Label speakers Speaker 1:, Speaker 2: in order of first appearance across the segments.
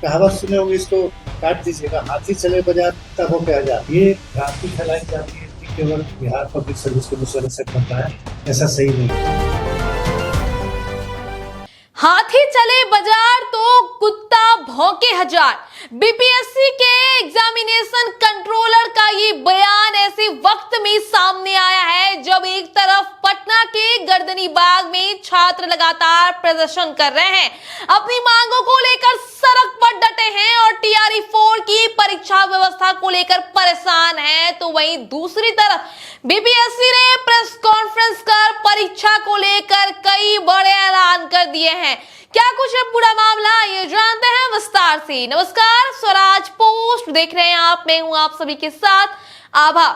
Speaker 1: कहावत सुने होंगे, इसको काट दीजिएगा। हाथी चले बाजार तब हो क्या जा। ये भ्रांति फैलाई जाती है कि केवल बिहार पब्लिक सर्विस कमीशन से बनता है, ऐसा सही नहीं है।
Speaker 2: हाथी चले बाजार तो कुत्ता भौंके हजार। बीपीएससी के एग्जामिनेशन कंट्रोलर का ये बयान ऐसे वक्त में सामने आया है जब एक तरफ पटना के गर्दनी बाग में छात्र लगातार प्रदर्शन कर रहे हैं, अपनी मांगों को लेकर सड़क पर डटे हैं और टीआरई 4 की परीक्षा व्यवस्था को लेकर परेशान हैं, तो वहीं दूसरी तरफ बीपीएससी ने प्रेस कॉन्फ्रेंस कर परीक्षा को लेकर कई बड़े ऐलान कर दिए हैं। क्या कुछ है पूरा मामला, ये जानते हैं विस्तार से। नमस्कार, स्वराज पोस्ट देख रहे हैं आप, मैं हूं आप सभी के साथ आभा।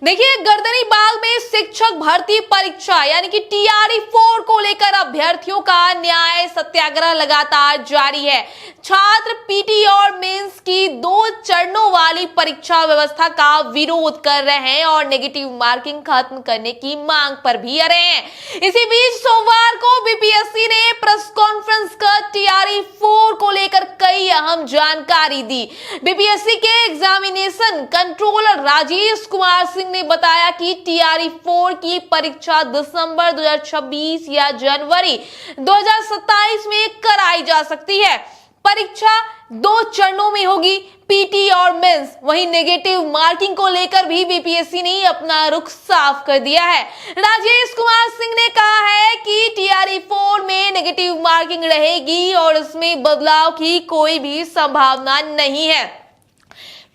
Speaker 2: देखिए, गर्दनी बाग में शिक्षक भर्ती परीक्षा यानी कि टीआरई 4 को लेकर अभ्यर्थियों का न्याय सत्याग्रह लगातार जारी है। छात्र पीटी और मेंस की 2 चरणों वाली परीक्षा व्यवस्था का विरोध कर रहे हैं और नेगेटिव मार्किंग खत्म करने की मांग पर भी अड़े हैं। इसी बीच सोमवार को बीपीएससी ने प्रेस कॉन्फ्रेंस कर टीआरई 4 को लेकर कई अहम जानकारी दी। बीपीएससी के एग्जामिनेशन कंट्रोलर राजेश कुमार सिंह ने बताया कि टीआरई 4 की परीक्षा दिसंबर 2026 या जनवरी 2027 में कराई जा सकती है। परीक्षा 2 चरणों में होगी, पीटी और मेंस। वहीं नेगेटिव मार्किंग को लेकर भी बीपीएससी ने अपना रुख साफ कर दिया है। राजेश कुमार सिंह ने कहा है कि टीआरई 4 में नेगेटिव मार्किंग रहेगी और इसमें बदलाव की कोई भी संभावना नहीं है।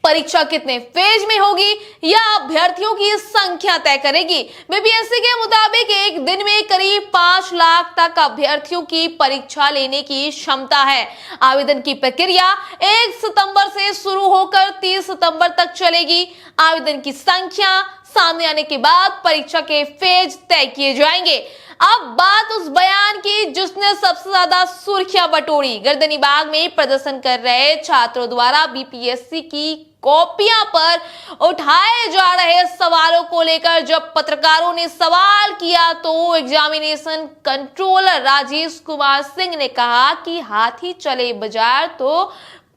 Speaker 2: परीक्षा कितने फेज में होगी या अभ्यर्थियों की संख्या तय करेगी। बीपीएससी के मुताबिक एक दिन में करीब 5 लाख तक अभ्यर्थियों की परीक्षा लेने की क्षमता है। आवेदन की प्रक्रिया 1 सितंबर से शुरू होकर 30 सितंबर तक चलेगी। आवेदन की संख्या सामने आने के बाद परीक्षा के फेज तय किए जाएंगे। अब बात उस बयान की जिसने सबसे ज्यादा सुर्खियां बटोरी। गर्दनी बाग में प्रदर्शन कर रहे छात्रों द्वारा बीपीएससी की कॉपियां पर उठाए जा रहे सवालों को लेकर जब पत्रकारों ने सवाल किया तो एग्जामिनेशन कंट्रोलर राजेश कुमार सिंह ने कहा कि हाथी चले बाजार तो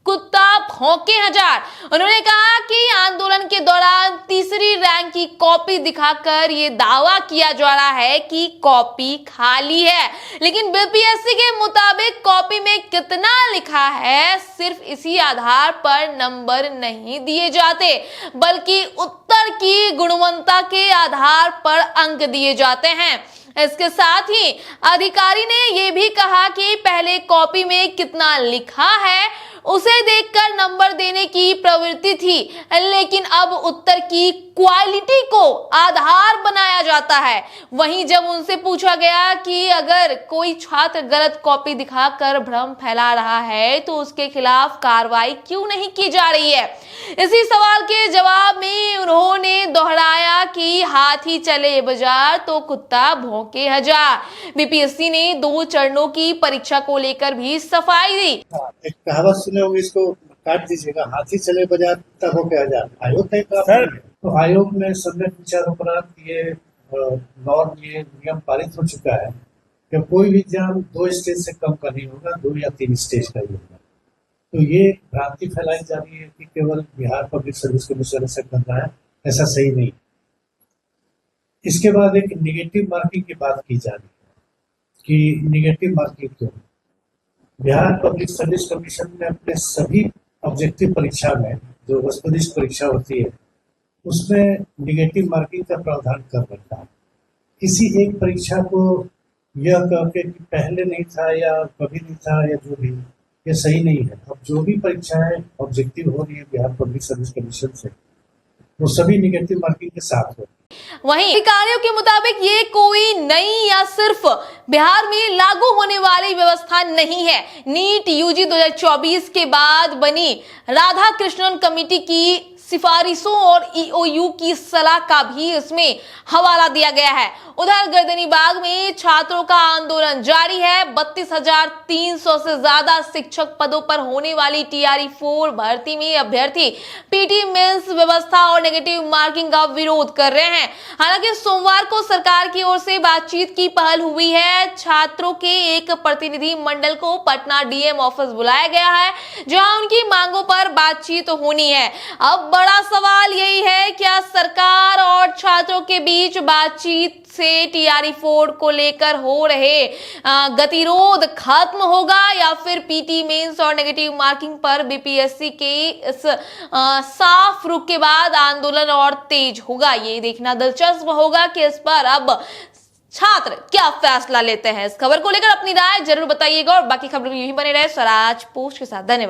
Speaker 2: कुत्ता भौंके हजार। उन्होंने कहा कि आंदोलन के दौरान तीसरी रैंक की कॉपी दिखाकर ये दावा किया जा रहा है कि कॉपी खाली है, लेकिन बीपीएससी के मुताबिक कॉपी में कितना लिखा है सिर्फ इसी आधार पर नंबर नहीं दिए जाते, बल्कि उत्तर की गुणवत्ता के आधार पर अंक दिए जाते हैं। इसके साथ ही अधिकारी ने यह भी कहा कि पहले कॉपी में कितना लिखा है उसे देखकर नंबर देने की प्रवृत्ति थी, लेकिन अब उत्तर की क्वालिटी को आधार बनाया जाता है। वहीं जब उनसे पूछा गया कि अगर कोई छात्र गलत कॉपी दिखाकर भ्रम फैला रहा है तो उसके खिलाफ कार्रवाई क्यों नहीं की जा रही है, इसी सवाल के जवाब में उन्होंने दोहराया कि हाथी चले बाजार तो कुत्ता भौंके हजार। बीपीएससी ने 2 चरणों की परीक्षा को लेकर भी सफाई दी।
Speaker 1: एक कहावत सुने होंगे, इसको काट दीजिएगा। हाथी चले बाजार तब हो क्या जा। आयोग का प्रावधान है, तो आयोग में सम्यक विचार उपरांत ये नॉर्म, ये नियम पारित हो चुका है कि कोई भी एग्जाम 2 स्टेज से कम का नहीं होगा, 2 या 3 स्टेज का ही होगा। तो ये भ्रांति फैलाई जा रही है कि केवल बिहार पब्लिक सर्विस कमीशन से बन रहा है, ऐसा सही नहीं। इसके बाद एक निगेटिव मार्किंग की बात की जा रही है कि निगेटिव मार्किंग क्यों। बिहार पब्लिक सर्विस कमीशन ने अपने सभी ऑब्जेक्टिव परीक्षा में जो वस्तुनिष्ठ परीक्षा होती है उसमें निगेटिव मार्किंग का प्रावधान कर रखा है। किसी एक परीक्षा को यह कहकर कि पहले नहीं था या कभी नहीं था या जो भी, ये सही नहीं है। अब जो भी परीक्षाएं ऑब्जेक्टिव हो रही है बिहार पब्लिक सर्विस कमीशन से, वो सभी निगेटिव मार्किंग के साथ हो।
Speaker 2: वहीं अधिकारियों के मुताबिक ये कोई नई या सिर्फ बिहार में लागू होने वाली व्यवस्था नहीं है। नीट यूजी 2024 के बाद बनी राधा कृष्णन कमेटी की सिफारिशों और ईओयू की सलाह का भी इसमें हवाला दिया गया है। उधर गर्दनीबाग में छात्रों का आंदोलन जारी है। 32,300 से ज्यादा शिक्षक पदों पर होने वाली टीआरई 4 भर्ती में अभ्यर्थी पीटी मेंस व्यवस्था और नेगेटिव मार्किंग का विरोध कर रहे हैं। हालांकि सोमवार को सरकार की ओर से बातचीत की पहल हुई है। छात्रों के एक प्रतिनिधि मंडल को पटना डीएम ऑफिस बुलाया गया है, जहां उनकी मांगों पर बातचीत होनी है। अब बड़ा सवाल यही है, क्या सरकार और छात्रों के बीच बातचीत से टीआरई 4 को लेकर हो रहे गतिरोध खत्म होगा, या फिर पीटी मेंस और नेगेटिव मार्किंग पर बीपीएससी के इस साफ रुख के बाद आंदोलन और तेज होगा? ये देखना दिलचस्प होगा कि इस पर अब छात्र क्या फैसला लेते हैं। इस खबर को लेकर अपनी राय जरूर बताइएगा और बाकी खबरों में यही बने रहे स्वराज पोस्ट के साथ। धन्यवाद।